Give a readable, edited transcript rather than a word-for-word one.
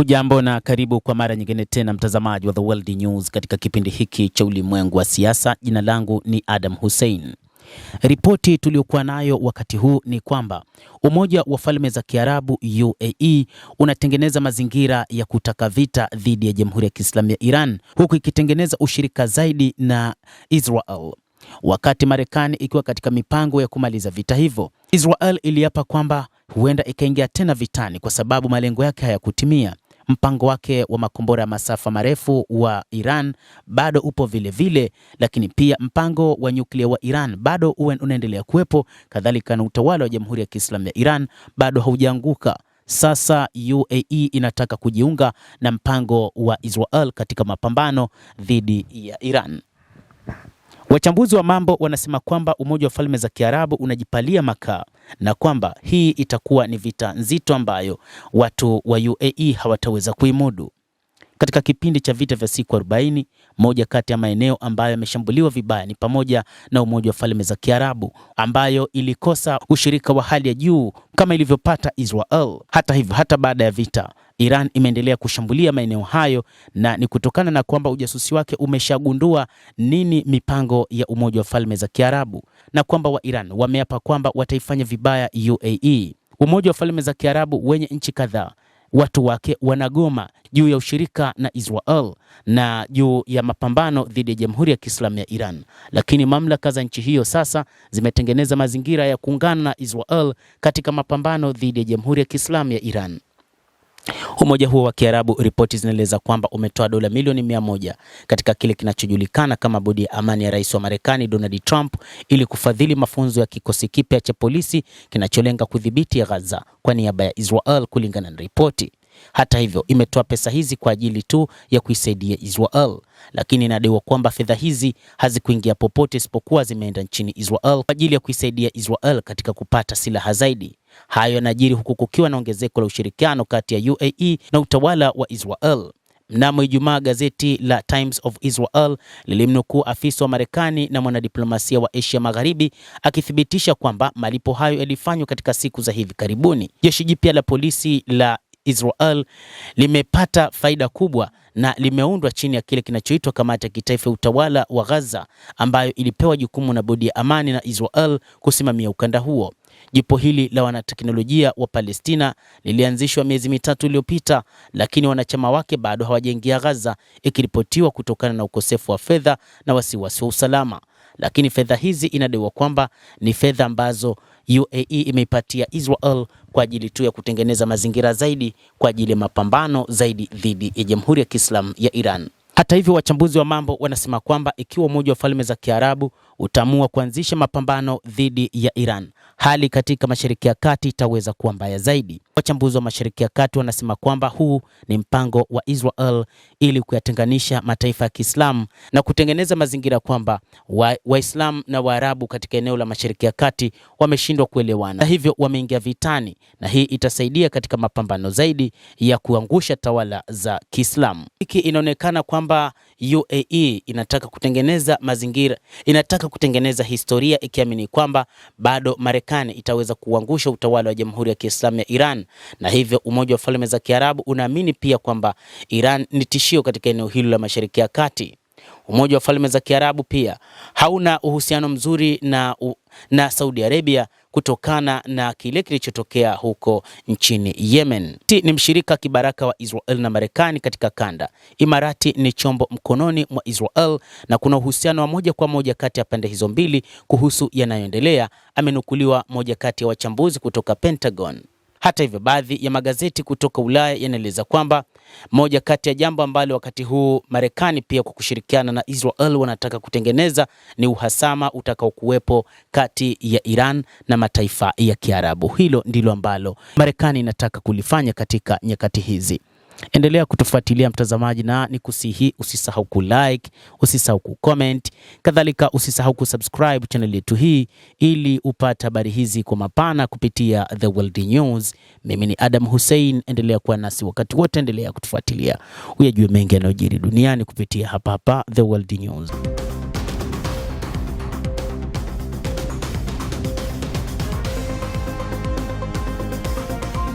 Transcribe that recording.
Hujambo na karibu kwa mara nyingine tena mtazamaji wa The World News katika kipindi hiki cha ulimwengu wa siasa. Jina langu ni Adam Hussein. Ripoti tuliokuwa nayo wakati huu ni kwamba Umoja wa Falme za Kiarabu UAE unatengeneza mazingira ya kutaka vita dhidi ya Jamhuri ya Kiislamu ya Iran, huku ikitengeneza ushirika zaidi na Israel, wakati Marekani ikiwa katika mipango ya kumaliza vita hivyo. Israel iliapa kwamba huenda ikaingia tena vitani kwa sababu malengo yake hayakutimia. Mpango wake wa makombora ya masafa marefu wa Iran bado upo vile, lakini pia mpango wa nyuklia wa Iran bado unaendelea kuwepo, kadhalika na utawala wa Jamhuri ya Kiislamu ya Iran bado haujaanguka. Sasa UAE inataka kujiunga na mpango wa Israel katika mapambano dhidi ya Iran. Wachambuzi wa mambo wanasema kwamba Umoja wa Falme za Kiarabu unajipalia makaa na kwamba hii itakuwa ni vita nzito ambayo watu wa UAE hawataweza kuimudu. Katika kipindi cha vita vya siku 40, moja kati ya maeneo ambayo yameshambuliwa vibaya ni pamoja na Umoja wa Falme za Kiarabu ambayo ilikosa ushirika wa hali ya juu kama ilivyopata Israel. Hata hivyo, hata baada ya vita, Iran imeendelea kushambulia maeneo hayo, na ni kutokana na kwamba ujasusi wake umeshagundua nini mipango ya Umoja wa Falme za Kiarabu, na kwamba wa Iran wameapa kwamba wataifanya vibaya UAE. Umoja wa Falme za Kiarabu wenye nchi kadhaa, watu wake wanagoma juu ya ushirika na Israel na juu ya mapambano dhidi ya Jamhuri ya Kiislamu ya Iran. Lakini mamlaka za nchi hiyo sasa zimetengeneza mazingira ya kuungana na Israel katika mapambano dhidi ya Jamhuri ya Kiislamu ya Iran. Umoja huo wa Kiarabu, ripoti zinaeleza kwamba umetoa dola milioni 100 katika kile kinachojulikana kama bodi ya amani ya Rais wa Marekani Donald Trump ili kufadhili mafunzo ya kikosi kipya cha polisi kinacholenga kudhibiti Gaza kwa niaba ya Israel, kulingana na ripoti. Hata hivyo, imetoa pesa hizi kwa ajili tu ya kuisaidia Israel, lakini inadaiwa kwamba fedha hizi hazikuingia popote isipokuwa zimeenda nchini Israel kwa ajili ya kuisaidia Israel katika kupata silaha zaidi. Hayo yanajiri huku kukiwa na ongezeko la ushirikiano kati ya UAE na utawala wa Israel. Mnamo Ijumaa, gazeti la Times of Israel lilimnukuu afisa wa Marekani na mwanadiplomasia wa Asia Magharibi akithibitisha kwamba malipo hayo yalifanywa katika siku za hivi karibuni. Jeshi jipya la polisi la Israel limepata faida kubwa na limeundwa chini ya kile kinachoitwa Kamati ya Kitaifa ya Utawala wa Gaza, ambayo ilipewa jukumu na bodi ya amani na Israel kusimamia ukanda huo. Jipo hili la wanateknolojia wa Palestina lilianzishwa miezi mitatu iliyopita, lakini wanachama wake bado hawajaingia Gaza, ikiripotiwa kutokana na ukosefu wa fedha na wasiwasi wa usalama. Lakini fedha hizi inadaiwa kwamba ni fedha ambazo UAE imeipatia Israel kwa ajili tu ya kutengeneza mazingira zaidi kwa ajili ya mapambano zaidi dhidi ya Jamhuri ya Kiislamu ya Iran. Hata hivyo, wachambuzi wa mambo wanasema kwamba ikiwa Umoja wa Falme za Kiarabu utaamua kuanzisha mapambano dhidi ya Iran, hali katika Mashariki ya Kati itaweza kuwa mbaya zaidi. Wachambuzi wa Mashariki ya Kati wanasema kwamba huu ni mpango wa Israel ili kuyatenganisha mataifa ya Kiislamu na kutengeneza mazingira kwamba Waislamu na Waarabu katika eneo la Mashariki ya Kati wameshindwa kuelewana, na hivyo wameingia vitani, na hii itasaidia katika mapambano zaidi ya kuangusha tawala za Kiislamu. Hiki inaonekana kwamba UAE inataka kutengeneza mazingira, inataka kutengeneza historia, ikiamini kwamba bado Marekani itaweza kuangusha utawala wa Jamhuri ya Kiislamu ya Iran, na hivyo Umoja wa Falme za Kiarabu unaamini pia kwamba Iran ni tishio katika eneo hilo la Mashariki ya Kati. Umoja wa Falme za Kiarabu pia hauna uhusiano mzuri na Saudi Arabia kutokana na kile kilichotokea huko nchini Yemen. Ni mshirika kibaraka wa Israel na Marekani katika kanda. Imarati ni chombo mkononi mwa Israel na kuna uhusiano wa moja kwa moja kati ya pande hizo mbili kuhusu yanayoendelea, amenukuliwa moja kati ya wachambuzi kutoka Pentagon. Hata hivyo, baadhi ya magazeti kutoka Ulaya yanaeleza kwamba moja kati ya jambo ambalo wakati huu Marekani pia kwa kushirikiana na Israel wanataka kutengeneza ni uhasama utakaokuwepo kati ya Iran na mataifa ya Kiarabu. Hilo ndilo ambalo Marekani inataka kulifanya katika nyakati hizi. Endelea kutufuatilia mtazamaji, na nikusihi usisahau kulike, usisahau kucomment, kadhalika usisahau kusubscribe channel yetu hii ili upate habari hizi kwa mapana kupitia The World News. Mimi ni Adam Hussein, endelea kuwa nasi wakati wote, endelea kutufuatilia uyajue mengi yanayojiri duniani kupitia hapa The World News.